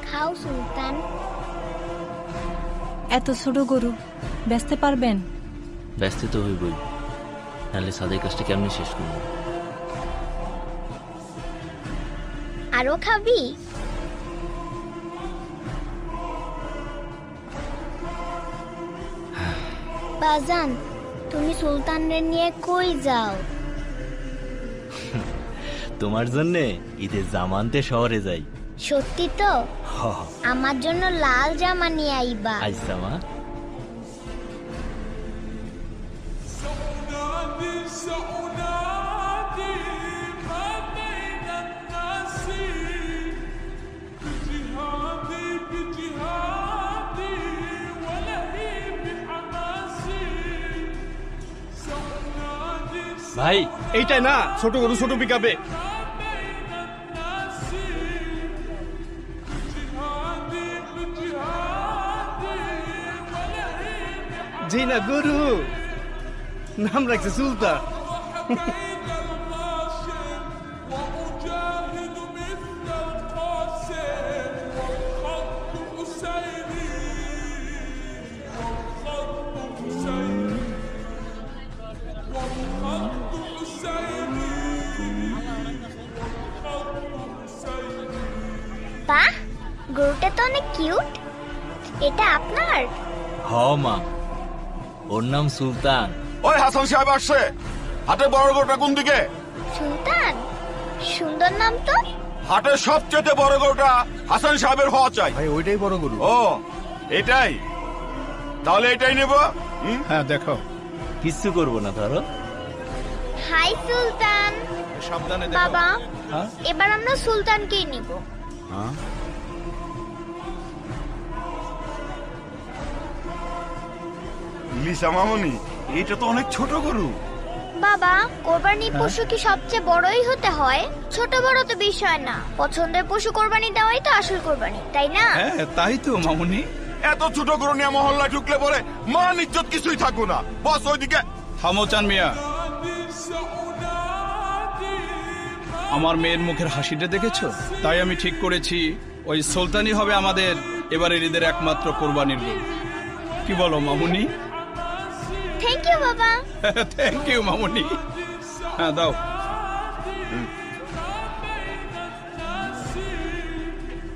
খাও সুলতান। এত ছোট গরু বেচতে পারবেন? ব্যস্ত তো হইবই, নাহলে সাদের কাজটা কেমনি শেষ করব? আরো খাবি? বাজান, তুমি সুলতানরে নিয়ে কই যাও? তোমার জন্যে ঈদের জামানতে শহরে যাই। সত্যি তো? আমার জন্য লাল জামা নিয়ে আইবা। আচ্ছা মা। ভাই এইটাই না ছোট গরু ছোট পিকাপে। জি না গরু নাম রাখছে সুলতান। বাহ, গরুটা তো অনেক কিউট। এটা আপনার? হ মা, ওর নাম সুলতান। ওই হাসান সাহেব আসছে। হাটে বড় গরুটা কোন দিকে? সুলতান, সুন্দর নাম তো। হাটের সবচেয়ে বড় গরুটা হাসান সাহেবের হওয়া চাই। ভাই ওইটাই বড় গরু। ও এটাই, তাহলে এটাই নেব। হ্যাঁ দেখো। কিচ্ছু করবো না ধরো। হাই সুলতান। সাবধানে বাবা, হ্যাঁ? এবার আমরা সুলতানকেই নিব। হ্যাঁ? লিসা মামনি, এটা তো অনেক ছোট গরু। বাবা, কোরবানির পশু কি সবচেয়ে বড়ই হতে হয়? ছোট বড় তো বিষয় না, পছন্দের পশু কোরবানি দেওয়াই তো আসল কোরবানি, তাই না? হ্যাঁ তাই তো মামুনি। এত ছোট গরু নিয়ে মহল্লা ঢুকলে পরে মান ইজ্জত কিছুই থাকবো না। বস ওইদিকে। থামো চান মিয়া। আমার মেয়ের মুখের হাসিটা দেখেছো? তাই আমি ঠিক করেছি ওই সুলতানই হবে আমাদের এবারের ঈদের একমাত্র কোরবানির গরু। কি বলো মামুনি? থ্যাংক ইউ বাবা। থ্যাংক ইউ মামুনি। হ্যাঁ দাও।